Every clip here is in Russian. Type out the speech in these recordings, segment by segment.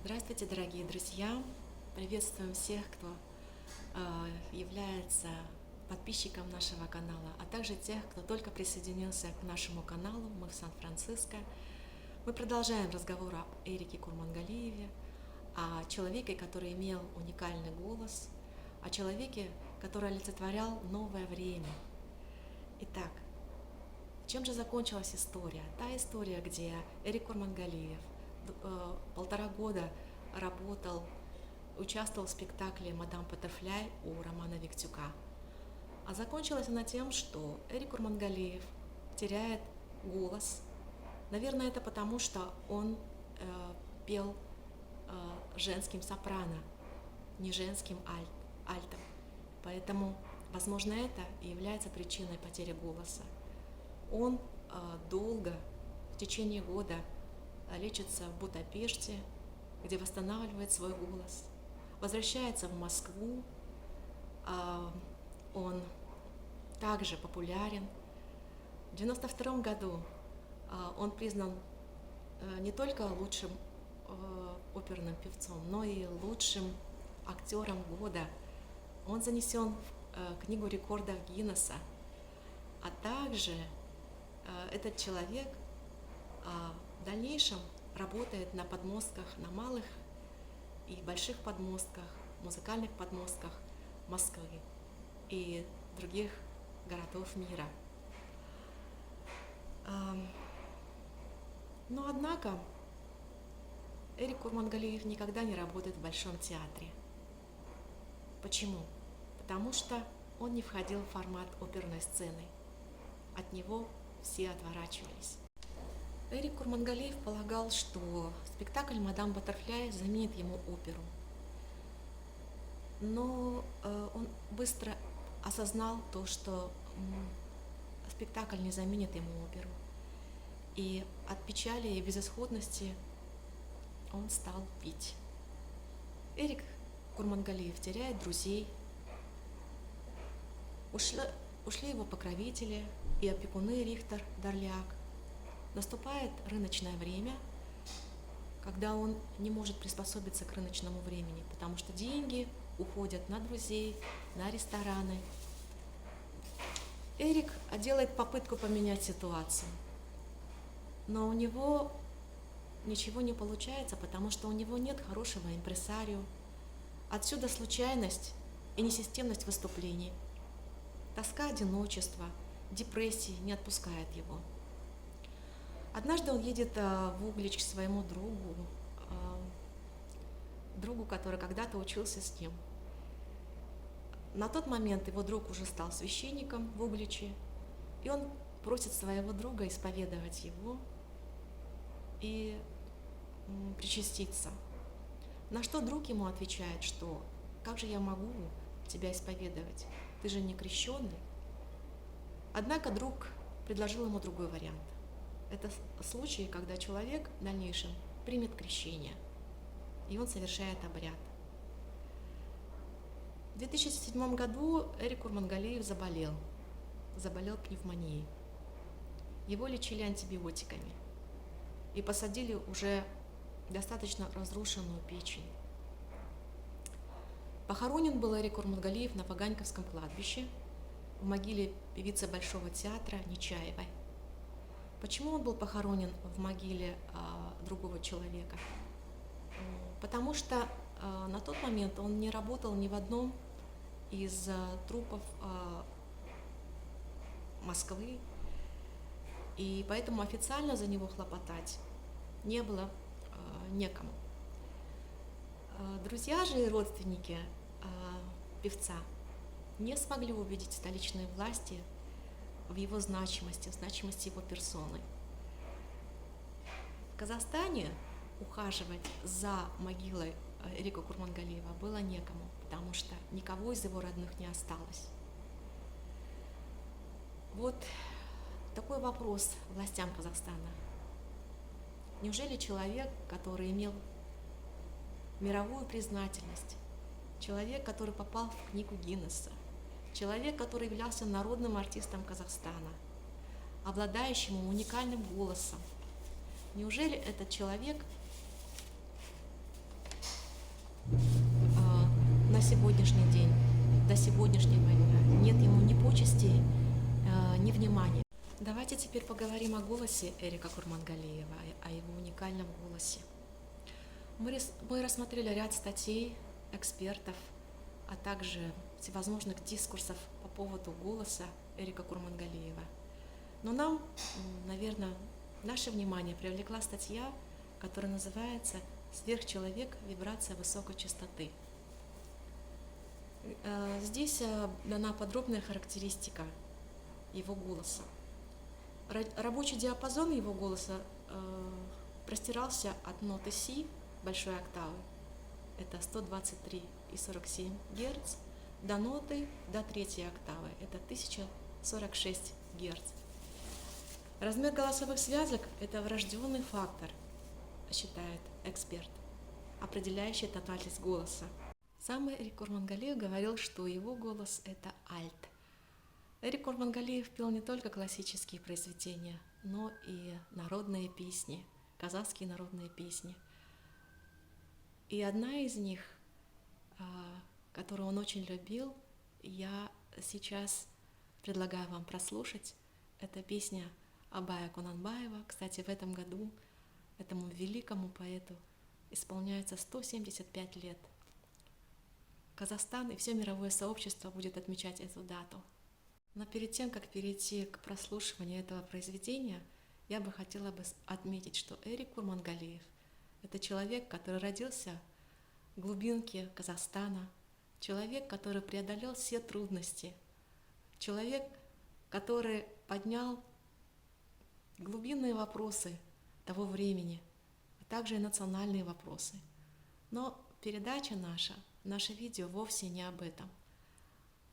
Здравствуйте, дорогие друзья! Приветствуем всех, кто является подписчиком нашего канала, а также тех, кто только присоединился к нашему каналу. Мы в Сан-Франциско. Мы продолжаем разговор об Эрике Курмангалиеве, о человеке, который имел уникальный голос, о человеке, который олицетворял новое время. Итак, чем же закончилась история? Та история, где Эрик Курмангалиев 1,5 года работал, участвовал в спектакле «Мадам Баттерфляй» у Романа Виктюка. А закончилась она тем, что Эрик Курмангалиев теряет голос. Наверное, это потому, что он пел женским сопрано, не женским альтом. Поэтому, возможно, это и является причиной потери голоса. Он долго, в течение года, лечится в Будапеште, где восстанавливает свой голос. Возвращается в Москву. Он также популярен. В 1992 году он признан не только лучшим оперным певцом, но и лучшим актером года. Он занесен в книгу рекордов Гиннесса. А также этот человек в дальнейшем работает на подмостках, на малых и больших подмостках, музыкальных подмостках Москвы и других городов мира. Но однако Эрик Курмангалиев никогда не работает в Большом театре. Почему? Потому что он не входил в формат оперной сцены. От него все отворачивались. Эрик Курмангалиев полагал, что спектакль «Мадам Баттерфляй» заменит ему оперу. Но он быстро осознал то, что спектакль не заменит ему оперу. И от печали и безысходности он стал пить. Эрик Курмангалиев теряет друзей. Ушли его покровители и опекуны Рихтер, Дарляк. Наступает рыночное время, когда он не может приспособиться к рыночному времени, потому что деньги уходят на друзей, на рестораны. Эрик делает попытку поменять ситуацию, но у него ничего не получается, потому что у него нет хорошего импресарио. Отсюда случайность и несистемность выступлений. Тоска одиночества, депрессии не отпускает его. Однажды он едет в Углич к своему другу, который когда-то учился с ним. На тот момент его друг уже стал священником в Угличе, и он просит своего друга исповедовать его и причаститься. На что друг ему отвечает, что «как же я могу тебя исповедовать? Ты же не крещенный». Однако друг предложил ему другой вариант. Это случай, когда человек в дальнейшем примет крещение, и он совершает обряд. В 2007 году Эрик Курмангалиев заболел пневмонией. Его лечили антибиотиками и посадили уже достаточно разрушенную печень. Похоронен был Эрик Курмангалиев на Ваганьковском кладбище в могиле певицы Большого театра Нечаевой. Почему он был похоронен в могиле другого человека? Потому что на тот момент он не работал ни в одном из труппов Москвы, и поэтому официально за него хлопотать не было некому. Друзья же и родственники певца не смогли увидеть столичные власти в его значимости, в значимости его персоны. В Казахстане ухаживать за могилой Эрика Курмангалиева было некому, потому что никого из его родных не осталось. Вот такой вопрос властям Казахстана. Неужели человек, который имел мировую признательность, человек, который попал в книгу Гиннесса, человек, который являлся народным артистом Казахстана, обладающим уникальным голосом, неужели этот человек на сегодняшний день, до сегодняшнего дня нет ему ни почестей, ни внимания. Давайте теперь поговорим о голосе Эрика Курмангалиева, о его уникальном голосе. Мы рассмотрели ряд статей экспертов, а также всевозможных дискурсов по поводу голоса Эрика Курмангалиева. Но нам, наверное, наше внимание привлекла статья, которая называется «Сверхчеловек. Вибрация высокой частоты». Здесь дана подробная характеристика его голоса. Рабочий диапазон его голоса простирался от ноты Си большой октавы, это 123,47 Гц, до ноты до третьей октавы, это 1046 Гц. Размер голосовых связок – это врожденный фактор, считает эксперт, определяющий тональность голоса. Сам Эрик Курмангалиев говорил, что его голос – это альт. Эрик Курмангалиев пел не только классические произведения, но и народные песни, казахские народные песни. И одна из них, которую он очень любил, я сейчас предлагаю вам прослушать. Это песня Абая Кунанбаева. Кстати, в этом году этому великому поэту исполняется 175 лет. Казахстан и все мировое сообщество будет отмечать эту дату. Но перед тем, как перейти к прослушиванию этого произведения, я бы хотела отметить, что Эрик Курмангалиев – это человек, который родился в глубинке Казахстана, человек, который преодолел все трудности, человек, который поднял глубинные вопросы того времени, а также и национальные вопросы. Но передача наша, наше видео вовсе не об этом.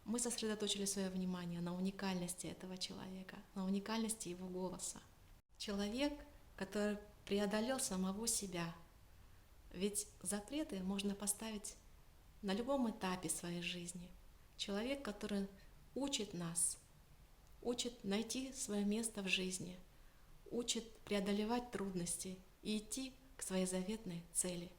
Мы сосредоточили свое внимание на уникальности этого человека, на уникальности его голоса. Человек, который преодолел самого себя. Ведь запреты можно поставить на любом этапе своей жизни. Человек, который учит нас, учит найти свое место в жизни, учит преодолевать трудности и идти к своей заветной цели.